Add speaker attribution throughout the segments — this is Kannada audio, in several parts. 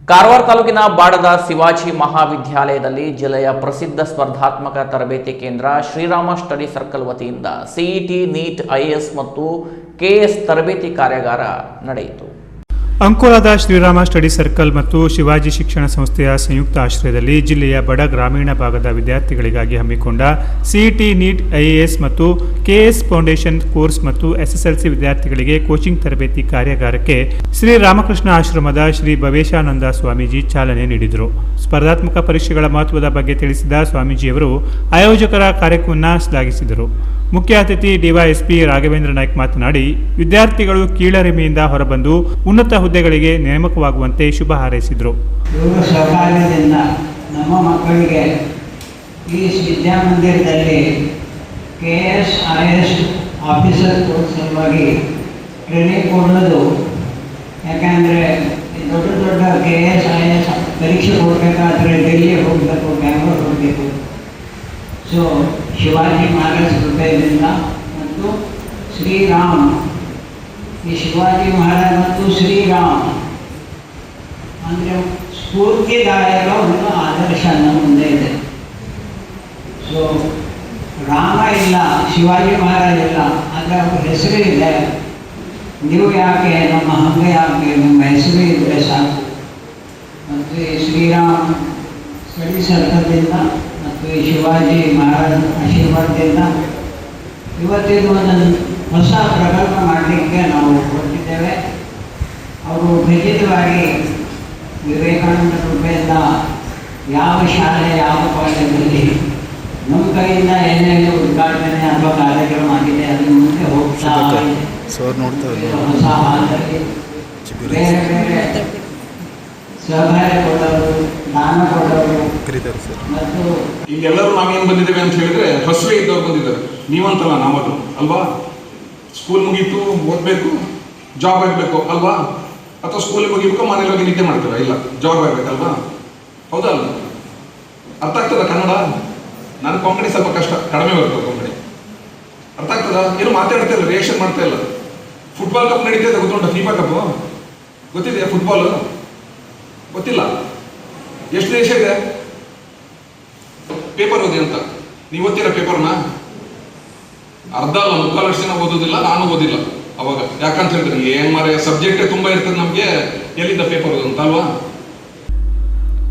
Speaker 1: ಕಾರವಾರ ತಾಲೂಕಿನ ಬಾಡದ ಶಿವಾಜಿ ಮಹಾವಿದ್ಯಾಲಯದಲ್ಲಿ ಜಿಲ್ಲೆಯ ಪ್ರಸಿದ್ಧ ಸ್ಪರ್ಧಾತ್ಮಕ ತರಬೇತಿ ಕೇಂದ್ರ ಶ್ರೀರಾಮ ಸ್ಟಡಿ ಸರ್ಕಲ್ ವತಿಯಿಂದ ಸಿಇಟಿ, ನೀಟ್, ಐಎಎಸ್ ಮತ್ತು ಕೆಎಎಸ್ ತರಬೇತಿ ಕಾರ್ಯಾಗಾರ ನಡೆಯಿತು.
Speaker 2: ಅಂಕೋಲಾದ ಶ್ರೀರಾಮ ಸ್ಟಡಿ ಸರ್ಕಲ್ ಮತ್ತು ಶಿವಾಜಿ ಶಿಕ್ಷಣ ಸಂಸ್ಥೆಯ ಸಂಯುಕ್ತ ಆಶ್ರಯದಲ್ಲಿ ಜಿಲ್ಲೆಯ ಬಡ ಗ್ರಾಮೀಣ ಭಾಗದ ವಿದ್ಯಾರ್ಥಿಗಳಿಗಾಗಿ ಹಮ್ಮಿಕೊಂಡ ಸಿಇಟಿ, ನೀಟ್, ಐಎಎಸ್ ಮತ್ತು ಕೆಎಎಸ್ ಫೌಂಡೇಶನ್ ಕೋರ್ಸ್ ಮತ್ತು ಎಸ್ಎಸ್ಎಲ್ಸಿ ವಿದ್ಯಾರ್ಥಿಗಳಿಗೆ ಕೋಚಿಂಗ್ ತರಬೇತಿ ಕಾರ್ಯಾಗಾರಕ್ಕೆ ಶ್ರೀ ರಾಮಕೃಷ್ಣ ಆಶ್ರಮದ ಶ್ರೀ ಭವೇಶಾನಂದ ಸ್ವಾಮೀಜಿ ಚಾಲನೆ ನೀಡಿದರು. ಸ್ಪರ್ಧಾತ್ಮಕ ಪರೀಕ್ಷೆಗಳ ಮಹತ್ವದ ಬಗ್ಗೆ ತಿಳಿಸಿದ ಸ್ವಾಮೀಜಿಯವರು ಆಯೋಜಕರ ಕಾರ್ಯಕ್ರಮವನ್ನು ಶ್ಲಾಘಿಸಿದರು. ಮುಖ್ಯ ಅತಿಥಿ ಡಿವೈಎಸ್ಪಿ ರಾಘವೇಂದ್ರ ನಾಯ್ಕ್ ಮಾತನಾಡಿ, ವಿದ್ಯಾರ್ಥಿಗಳು ಕೀಳರಿಮೆಯಿಂದ ಹೊರಬಂದು ಉನ್ನತ ಹುದ್ದೆಗಳಿಗೆ ನೇಮಕವಾಗುವಂತೆ ಶುಭ ಹಾರೈಸಿದರು.
Speaker 3: ಸಹಕಾರದಿಂದ ನಮ್ಮ ಮಕ್ಕಳಿಗೆ ಈ ವಿದ್ಯಾಮಂದಿರದಲ್ಲಿ ಕೆಎಎಸ್, ಐಎಎಸ್ ಆಫೀಸರ್ ಕೋರ್ಸ್ ಸಲುವಾಗಿ ಟ್ರೈನಿಂಗ್ ಕೊಡೋದು. ಯಾಕಂದರೆ ದೊಡ್ಡ ದೊಡ್ಡ ಕೆಎಎಸ್, ಐಎಎಸ್ ಪರೀಕ್ಷೆ ಕೊಡಬೇಕಾದ್ರೆ ಡೆಲ್ಲಿ ಹೋಗಬೇಕು, ಬ್ಯಾಂಗ್ಳೂರ್ ಹೋಗಬೇಕು. ಸೊ ಶಿವಾಜಿ ಮಹಾರಾಜ್ ಕೃಪೆಯಿಂದ ಮತ್ತು ಶ್ರೀರಾಮ್, ಈ ಶಿವಾಜಿ ಮಹಾರಾಜ್ ಮತ್ತು ಶ್ರೀರಾಮ್ ಅಂದರೆ ಸ್ಫೂರ್ತಿದಾಯಕ ಒಂದು ಆದರ್ಶ ನಮ್ಮ ಮುಂದೆ ಇದೆ. ಸೊ ರಾಮ ಇಲ್ಲ, ಶಿವಾಜಿ ಮಹಾರಾಜ್ ಇಲ್ಲ, ಆದರೆ ಅವ್ರ ಹೆಸರು ಇದೆ. ನೀವು ಯಾಕೆ ನಮ್ಮ ಹಂಗೆ ಯಾಕೆ, ನಿಮ್ಮ ಹೆಸರು ಇದ್ದರೆ ಸಾಕು. ಮತ್ತು ಈ ಶ್ರೀರಾಮ್ ಸ್ಟಡಿ ಸರ್ಕಲ್ದಿಂದ ಮತ್ತು ಈ ಶಿವಾಜಿ ಮಹಾರಾಜ್ ಆಶೀರ್ವಾದದಿಂದ ಇವತ್ತಿನ ಒಂದು ಹೊಸ ಪ್ರಕಲ್ಪ ಮಾಡಲಿಕ್ಕೆ ನಾವು ಹೊರಟಿದ್ದೇವೆ. ಅವರು ಖಚಿತವಾಗಿ ವಿವೇಕಾನಂದ ಕೃಪೆಯಿಂದ ಯಾವ ಶಾಲೆ, ಯಾವ ಕಾಲೇಜಲ್ಲಿ ನಮ್ಮ ಕೈಯಿಂದ ಏನೇನು ಉದ್ಘಾಟನೆ ಅಥವಾ ಕಾರ್ಯಕ್ರಮ ಆಗಿದೆ ಅದನ್ನು ಮುಂದೆ ಹೋಗ್ತಾ ಹೊಸ ಹಾಲಲ್ಲಿ ಬೇರೆ ಬೇರೆ ಸಹಕಾರ ಕೊಡೋರು, ದಾನ ಕೊಡೋರು ಮತ್ತು
Speaker 4: ಈಗೆಲ್ಲರೂ ನಾವೇನು ಬಂದಿದ್ದೇವೆ ಅಂತ ಹೇಳಿದ್ರೆ ಹಸುವೆ ಇದ್ದವ್ರು ಬಂದಿದ್ದಾರೆ. ನೀವಂತಲ್ಲ, ನಾವದು ಅಲ್ವಾ. ಸ್ಕೂಲ್ ಮುಗೀತು, ಓದಬೇಕು, ಜಾಬ್ ಆಗಬೇಕು ಅಲ್ವಾ. ಅಥವಾ ಸ್ಕೂಲ್ ಮುಗಿಬೇಕು, ಮನೇಲಿ ಹೋಗಿ ನಿದ್ದೆ ಮಾಡ್ತೀರಾ, ಇಲ್ಲ ಜಾಬ್ ಆಗಬೇಕಲ್ವಾ. ಹೌದಲ್ಲ? ಅರ್ಥ ಆಗ್ತದ ಕನ್ನಡ? ನಾನು ಕೊಂಕಣಿ ಸ್ವಲ್ಪ ಕಷ್ಟ, ಕಡಿಮೆ ಬರ್ತದೆ ಕೊಂಕಣಿ. ಅರ್ಥ ಆಗ್ತದ? ಏನು ಮಾತಾಡ್ತಾ ಇಲ್ಲ, ರಿಯಾಕ್ಷನ್ ಮಾಡ್ತಾ ಇಲ್ಲ. ಫುಟ್ಬಾಲ್ ಕಪ್ ನಡೀತಾ ಇದೆ, ಗೊತ್ತುಂಟ? ಫೀಫಾ ಕಪ್ ಗೊತ್ತಿದೆಯಾ? ಫುಟ್ಬಾಲ್ ಗೊತ್ತಿಲ್ಲ? ಎಷ್ಟು ದೇಶ ಇದೆ? ಪೇಪರ್ ಓದಿ ಅಂತ ನೀವು ಓದ್ತೀರಾ ಪೇಪರ್ನ? ಅರ್ಧ ಅಲ್ಲ, ಮುಕ್ಕಾಲು ವರ್ಷ ಜನ ಓದೋದಿಲ್ಲ, ನಾನು ಓದಿಲ್ಲ ಅವಾಗ. ಯಾಕಂತ ಹೇಳಿದ್ರೆ ಏನ್ ಮಾರೆ ಸಬ್ಜೆಕ್ಟೇ ತುಂಬಾ ಇರ್ತದೆ ನಮ್ಗೆ, ಎಲ್ಲಿಂದ ಪೇಪರ್ ಓದಂತ ಅಲ್ವಾ.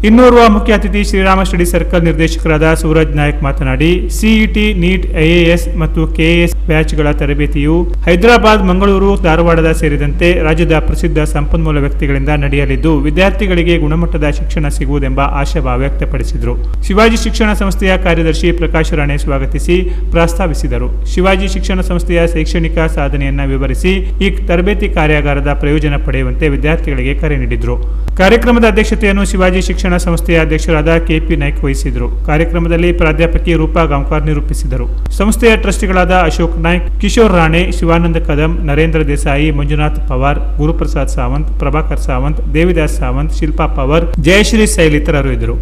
Speaker 2: ಇನ್ನೋರ್ವ ಮುಖ್ಯ ಅತಿಥಿ ಶ್ರೀರಾಮ ಸ್ಟಡಿ ಸರ್ಕಲ್ ನಿರ್ದೇಶಕರಾದ ಸೂರಜ್ ನಾಯಕ್ ಮಾತನಾಡಿ, ಸಿಇಟಿ, ನೀಟ್, ಐಎಎಸ್ ಮತ್ತು ಕೆಎಎಸ್ ಬ್ಯಾಚ್ಗಳ ತರಬೇತಿಯು ಹೈದರಾಬಾದ್, ಮಂಗಳೂರು, ಧಾರವಾಡದ ಸೇರಿದಂತೆ ರಾಜ್ಯದ ಪ್ರಸಿದ್ಧ ಸಂಪನ್ಮೂಲ ವ್ಯಕ್ತಿಗಳಿಂದ ನಡೆಯಲಿದ್ದು ವಿದ್ಯಾರ್ಥಿಗಳಿಗೆ ಗುಣಮಟ್ಟದ ಶಿಕ್ಷಣ ಸಿಗುವುದೆಂಬ ಆಶಾಭಾವ ವ್ಯಕ್ತಪಡಿಸಿದರು. ಶಿವಾಜಿ ಶಿಕ್ಷಣ ಸಂಸ್ಥೆಯ ಕಾರ್ಯದರ್ಶಿ ಪ್ರಕಾಶ್ ರಾಣೆ ಸ್ವಾಗತಿಸಿ ಪ್ರಸ್ತಾವಿಸಿದರು. ಶಿವಾಜಿ ಶಿಕ್ಷಣ ಸಂಸ್ಥೆಯ ಶೈಕ್ಷಣಿಕ ಸಾಧನೆಯನ್ನು ವಿವರಿಸಿ ಈ ತರಬೇತಿ ಕಾರ್ಯಾಗಾರದ ಪ್ರಯೋಜನ ಪಡೆಯುವಂತೆ ವಿದ್ಯಾರ್ಥಿಗಳಿಗೆ ಕರೆ ನೀಡಿದರು. ಕಾರ್ಯಕ್ರಮದ ಅಧ್ಯಕ್ಷತೆಯನ್ನು ಶಿವಾಜಿ ಶಿಕ್ಷಣ ಸಂಸ್ಥೆಯ ಅಧ್ಯಕ್ಷರಾದ ಕೆಪಿ ನಾಯ್ಕ್ ವಹಿಸಿದರು. ಕಾರ್ಯಕ್ರಮದಲ್ಲಿ ಪ್ರಾಧ್ಯಾಪಕಿ ರೂಪಾ ಗಾಂವ್ಕರ್ ನಿರೂಪಿಸಿದರು. ಸಂಸ್ಥೆಯ ಟ್ರಸ್ಟಿಗಳಾದ ಅಶೋಕ್ ನಾಯ್ಕ್, ಕಿಶೋರ್ ರಾಣೆ, ಶಿವಾನಂದ ಕದಂ, ನರೇಂದ್ರ ದೇಸಾಯಿ, ಮಂಜುನಾಥ್ ಪವಾರ್, ಗುರುಪ್ರಸಾದ್ ಸಾವಂತ್, ಪ್ರಭಾಕರ್ ಸಾವಂತ್, ದೇವಿದಾಸ್ ಸಾವಂತ್, ಶಿಲ್ಪಾ ಪವಾರ್, ಜಯಶ್ರೀ ಸೈಲ್ ಇತರರು ಇದ್ದರು.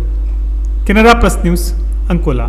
Speaker 2: Canara plus news, Ankola.